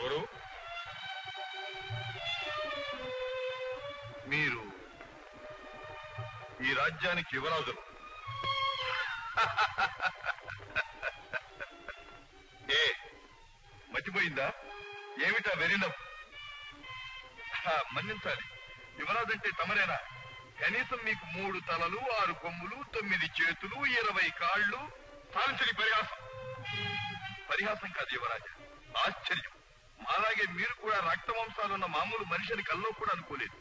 ఎవరు మీరు? ఈ రాజ్యానికి యువరాజులు. ఏ మతిపోయిందా? ఏమిటా వెరినం? మన్నించాలి, యువరాజంటే తమరేనా? కనీసం మీకు 3 తలలు, 6 కొమ్ములు, 9 చేతులు, 20 కాళ్ళు. సాధించని పరిహాసం. పరిహాసం కాదు యువరాజా, ఆశ్చర్యం. అలాగే మీరు కూడా రక్తవంశాలున్న మామూలు మనిషిని కల్లో కూడా అనుకోలేదు.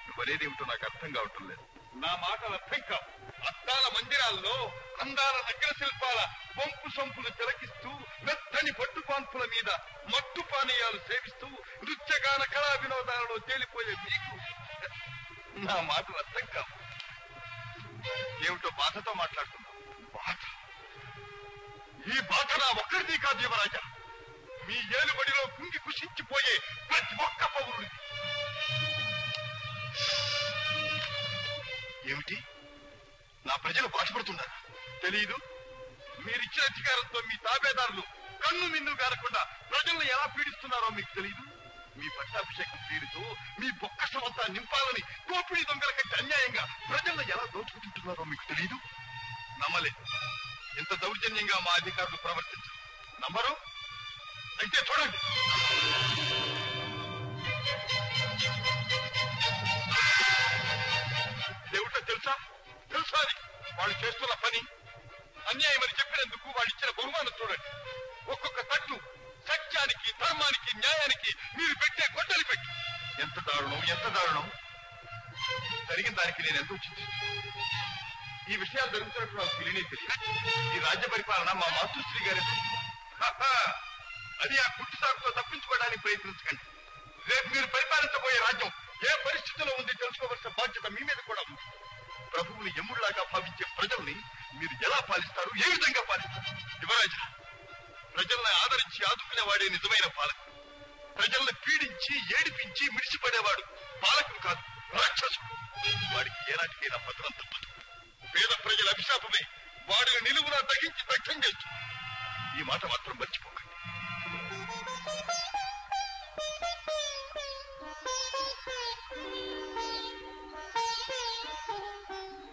నువ్వనేదేమిటో నాకు అర్థం కావటం లేదు. నా మాటలు అర్థం కావు. అద్దాల మందిరాల్లో అందాల నగర శిల్పాల పంపు సంపులు తిలకిస్తూ, మెత్తని పట్టు పాన్పుల మీద మట్టు పానీయాలు సేవిస్తూ, నృత్యగాన కళా వినోదాలలో తేలిపోయే మీకు నా మాటలు అర్థం కావు. ఏమిటో బాధతో మాట్లాడుతున్నావు. బాధ? ఈ బాధ నా ఒక్కరిది కాదు యువరాజా, మీ ఏలుబడిలో కుంగి కుషించిపోయే ప్రతి ఒక్క పౌరుడిది. ఏమిటి? నా ప్రజలు బాధపడుతున్నారా? తెలీదు? మీరిచ్చిన అధికారంతో మీ తాబేదారులు కన్ను మిన్ను గారకుండా ప్రజలను ఎలా పీడిస్తున్నారో మీకు తెలీదు? మీ పట్టాభిషేకం పేరుతో మీ బొక్కసమంతా నింపాలని దోపిడీ దొంగల కంటే అన్యాయంగా ప్రజలను ఎలా దోచుకుంటున్నారో మీకు తెలీదు? నమ్మలేదు. ఇంత దౌర్జన్యంగా మా అధికారులు ప్రవర్తించారు. నమ్మరు? అయితే చూడండి. దేవుటో తెలుసా? తెలుసా? వాళ్ళు చేస్తున్న పని అన్యాయమని చెప్పినందుకు వాళ్ళు ఇచ్చిన బహుమానం చూడండి. ఒక్కొక్క తట్టు సత్యానికి, ధర్మానికి, న్యాయానికి మీరు పెట్టే గొడ్డలి పెట్టి. ఎంత దారుణం, ఎంత దారుణం! జరిగిన దానికి నేను ఎంతో చింతిస్తున్నాను. ఈ విషయాలు జరుగుతున్నట్టు నాకు తెలియనే తెలియదు. ఈ రాజ్య పరిపాలన మా మాతృశ్రీ గారి అది ఆ గుడ్డు సాగుతో తప్పించుకోవడానికి ప్రయత్నించకండి. రేపు మీరు పరిపాలించబోయే రాజ్యం ఏ పరిస్థితిలో ఉంది తెలుసుకోవాల్సిన బాధ్యత మీ మీద కూడా ఉంది. ప్రభువుని యముడిలాగా భావించే ప్రజల్ని మీరు ఎలా పాలిస్తారు, ఏ విధంగా పాలిస్తారు? యువరాజా, ప్రజల్ని ఆదరించి ఆదుకునేవాడే నిజమైన పాలకుడు. ప్రజల్ని పీడించి, ఏడిపించి మిడిసిపడేవాడు పాలకుడు కాదు, రాక్షసుడు. వాడికి ఏనాటికైనా పతనం తప్పదు. పేద ప్రజల అభిశాపమే వాడిని నిలువునా తగ్గించి దగ్ధం చేస్తుంది. ఈ మాట మాత్రం మర్చిపోకండి.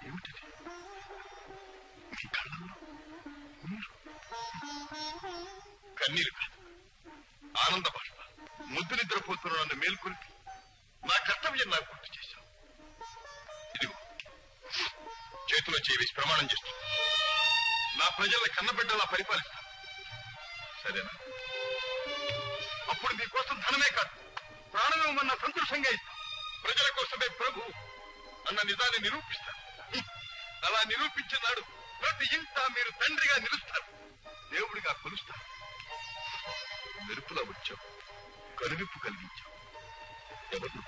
ఏమిటిది? మీ కళ్ళల్లో నీరు? కన్నీరు కాదు, ఆనంద బాష్ప. ముద్దు నిద్రపోతున్న నన్ను మేల్కొల్పి నా కర్తవ్యం నాకు గుర్తు చేశాను. ఇదిగో చేతిలో చేసి ప్రమాణం చేస్తాను. నా ప్రజల్ని కన్నబిడ్డలా పరిపాలిస్తాను. సరేనా? అప్పుడు మీకోసం ధనమే కాదు, ప్రాణమేమన్నా సంతోషంగా ఇస్తాను. ప్రజల కోసమే ప్రభు అన్న నిజాన్ని నిరూపిస్తాను. అలా నిరూపించినాడు ప్రతి ఇంట మీరు తండ్రిగా నిలుస్తారు, దేవుడిగా కొలుస్తారు. మెరుపులా వచ్చావు, కనువిప్పు కలిగించావు. ఎవరు?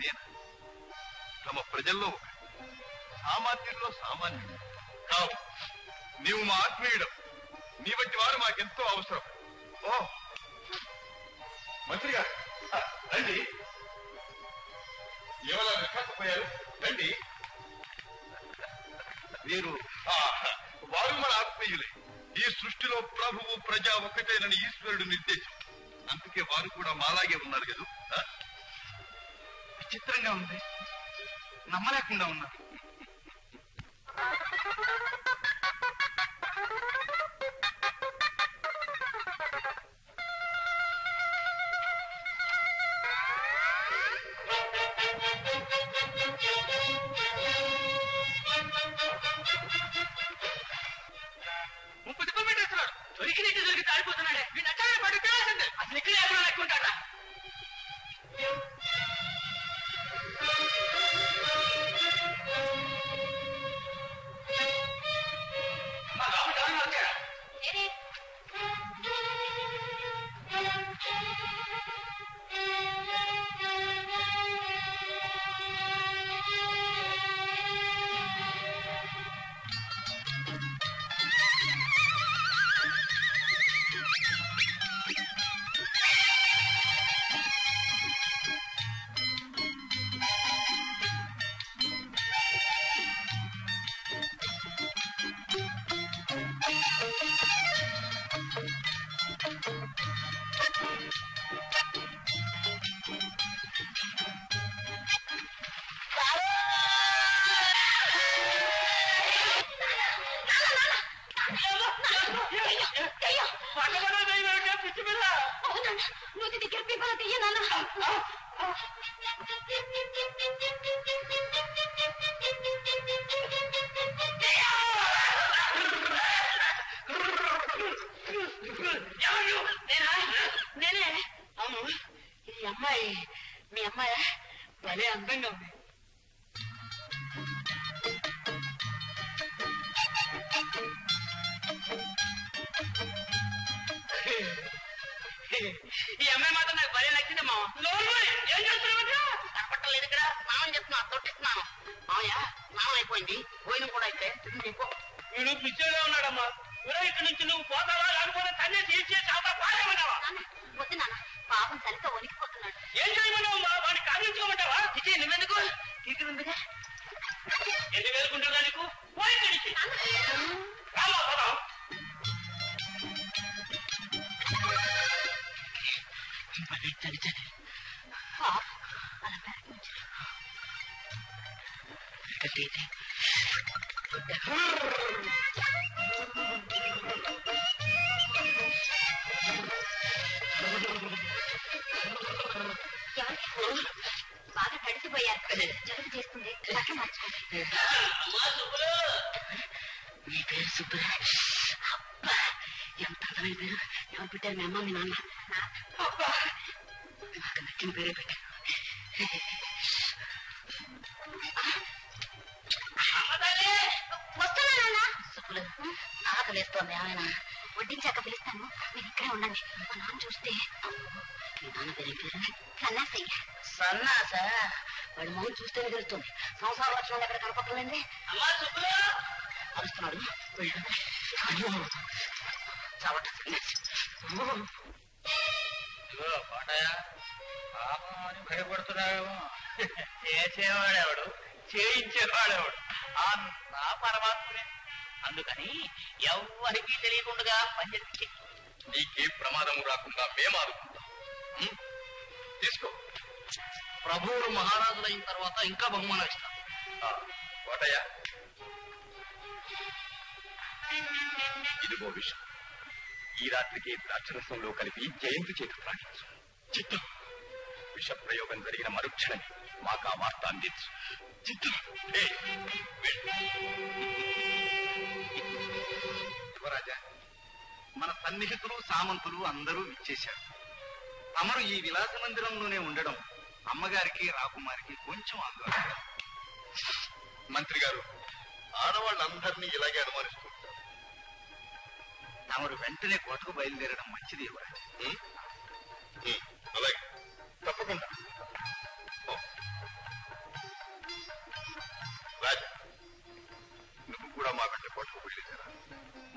నేను. తమ ప్రజల్లో ఒక సామాన్యుల్లో సామాన్యుడు కావు. నీవు మా ఆత్మీయుడు. నీ వంటి వారు మాకెంతో అవసరం. ఓ మంత్రి గారు రండి. ఎవరో వికాసపోయారు, రండి. మీరు వారు మన ఆత్మీయులే. ఈ సృష్టిలో ప్రభువు ప్రజ ఒక్కటేనని ఈశ్వరుడు నిర్దేశం. అందుకే వారు కూడా మాలాగే ఉన్నారు కదా. విచిత్రంగా ఉంది, నమ్మలేకుండా ఉన్నారు. ఆడిపోతున్నాడే వీడు అట్టాడే పడుకు అసలు ఇక్కడ ఎక్కడ లెక్కుంటాడా? అమ్మాయి మీ అమ్మాయి భలే అందంగా ఉంది. ఈ అమ్మాయి మాత్రం నాకు భలే నచ్చిందమ్మా. ఏం చేస్తున్నావు? కనపట్టలేదు ఇక్కడ. స్నానం చేస్తున్నా, తొట్టిస్తున్నాను. మామయ్య స్నానం అయిపోయింది, భోజనం కూడా అయితే వీడు పిచ్చోగా ఉన్నాడమ్మా. ఇక్కడ నుంచి నువ్వు పోతావా రాకపోతే తన్నే తీర్చే చాలా పాడేమన్నావా? వద్దు నాన్న, పాపం సరిగ్గా వణికిపోతున్నాడు. ఏం చేయమన్నావమ్మా? వాడిని కాదించుకోమంటావా? ఇది నువ్వెందుకు తీసుకుందిగా ఎన్ని వేసుకుంటుందా నీకు? పోయి తెలిసి రామా పదం. బాగా తడిసిపోయారు, జలుబు చేస్తుంది. నీ పేరు సుబ్బురా? ఎంత అర్థమైన పేరు. ఎవరు పెట్టారు? మీ అమ్మ మీ నాన్న? నాకు నచ్చిన పేరే పెట్టారు. వస్తున్నా సుబ్బులు, ఆకలిస్తోంది. ఏమైనా వడ్డించాక పిలుస్తాను, మీరు ఇక్కడే ఉండండి. మా నాన్న చూస్తే. మీ నాన్న పేరు పేరు? సన్నాసయ్య. సన్నాస? వాడి మొహం చూస్తేనే తెలుస్తుంది. సంసార లక్షణాలు ఎక్కడ కనపడలేండి. అమ్మా సుబ్బులు అరుస్తున్నాడు. పాపం అని భయపడుతున్నాడేమో. చేసేవాడేవాడు, చేయించేవాడేవాడు అంతా పరమాత్మనే. అందుకని ఎవ్వరికీ తెలియకుండా పనిచేసి నీకే ప్రమాదం రాకుండా మేము ఆదుకుంటాం. తీసుకో. ప్రభువులు మహారాజులైన తర్వాత ఇంకా బహుమానం ఇస్తాం. కోటయ్య, ఇదిగో విషయం. ఈ రాత్రికి ద్రాక్షరసంలో కలిపి జయంతి చేతి త్రాగించు. చిత్తం. విష ప్రయోగం జరిగిన మరుక్షణమే మాకు ఆ వార్త అందించు. చిత్తం. యువరాజా, మన సన్నిహితులు సామంతులు అందరూ విచ్చేశారు. తమరు ఈ విలాస మందిరంలోనే ఉండడం అమ్మగారికి రాకుమారికి కొంచెం ఆందోళన. మంత్రి గారు, ఆడవాళ్ళందరినీ ఇలాగే అనుమానిస్తుంటారు. తమరు వెంటనే కోటకు బయలుదేరడం మంచిది యువరాజా. అలాగే, తప్పకుండా. రాజా, నువ్వు కూడా మా వెంట కోటకు బయలుదేరా.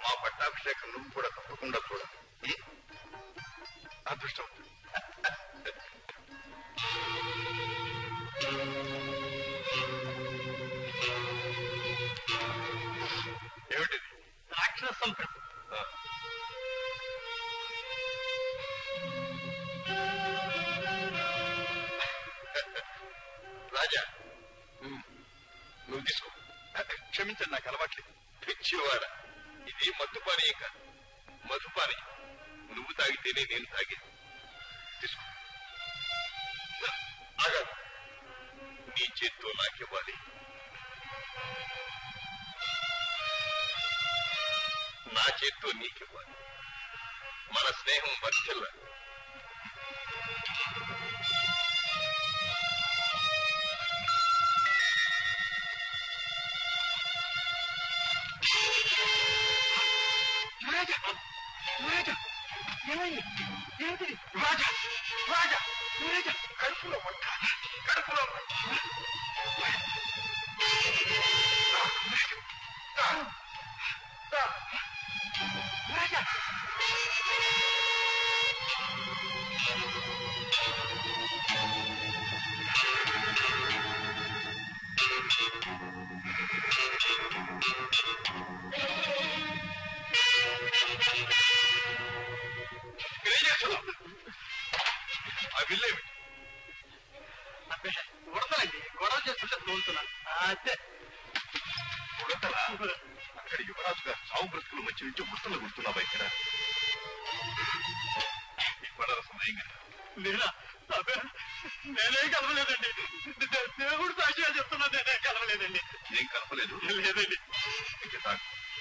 మా పట్టాభిషేకం నువ్వు కూడా తప్పకుండా చూడాలి. అదృష్టం. ఏమిటిది? రాక్షసం. రాజా, నువ్వు తీసుకో. క్షమించండి, నాకు అలవాట్లేదు. పిచ్చివాడ, ఇది మత్తుపానీయం కాదు, మధుపానీయం. నువ్వు తాగితేనే నేను తాగేది. తీసుకో. ఆగాదు, నీ చేత్తో నాకివ్వాలి. నా చేత్తో నీకివ్వాలి. మన స్నేహం వర్తిల్లాలి. కడుపులో వంట, కడుపులో అవిలేమి. ఉడతలండి, గొడవ చేస్తుంటే తోలుతున్నాను అంతే. ఉడతలా? అక్కడ యువరాజు గారు చావు బ్రతుకుల మధ్య నుంచి ఉడతలు గుర్తున్నావా? ఇక్కడ ఇవ్వడం సమయంగా నేనే కలవలేదండి. దేవుడు సాక్షిగా చెప్తున్నా, నేనే కలవలేదండి. ఏం కలపలేదు? లేదండి.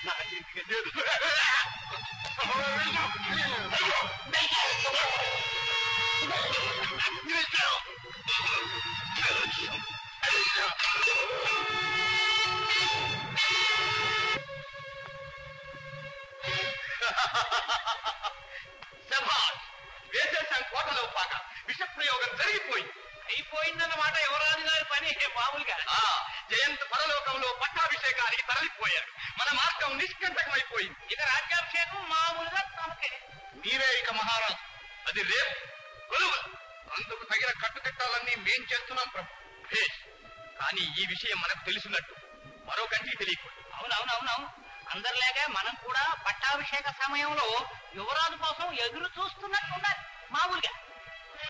నాకు శభాష్, వేసేశాం కోటలో పాక. విష ప్రయోగం జరిగిపోయింది. అయిపోయిందన్నమాట యువరాజు గారి పని మామూలుగా. జయంత్ పరలోకంలో పట్టాభిషేకానికి తరలిపోయారు. మన మార్గం నిష్కంటకమైపోయింది. ఇక రాజ్యాభిషేకం మామూలుగా తమకే. మీరే ఇక మహారాజు. అది రేపు కొలువు. అందుకు తగిన కట్టుకట్టాలన్నీ మేం చేస్తున్నాం ప్రభు. భేష్. కానీ ఈ విషయం మనకు తెలిసినట్టు మరో కంటికి తెలియకూడదు. అవునవునవునవును. అందరిలాగా మనం కూడా పట్టాభిషేక సమయంలో యువరాజు కోసం ఎదురు చూస్తున్నట్టున్నారు మామూలుగా.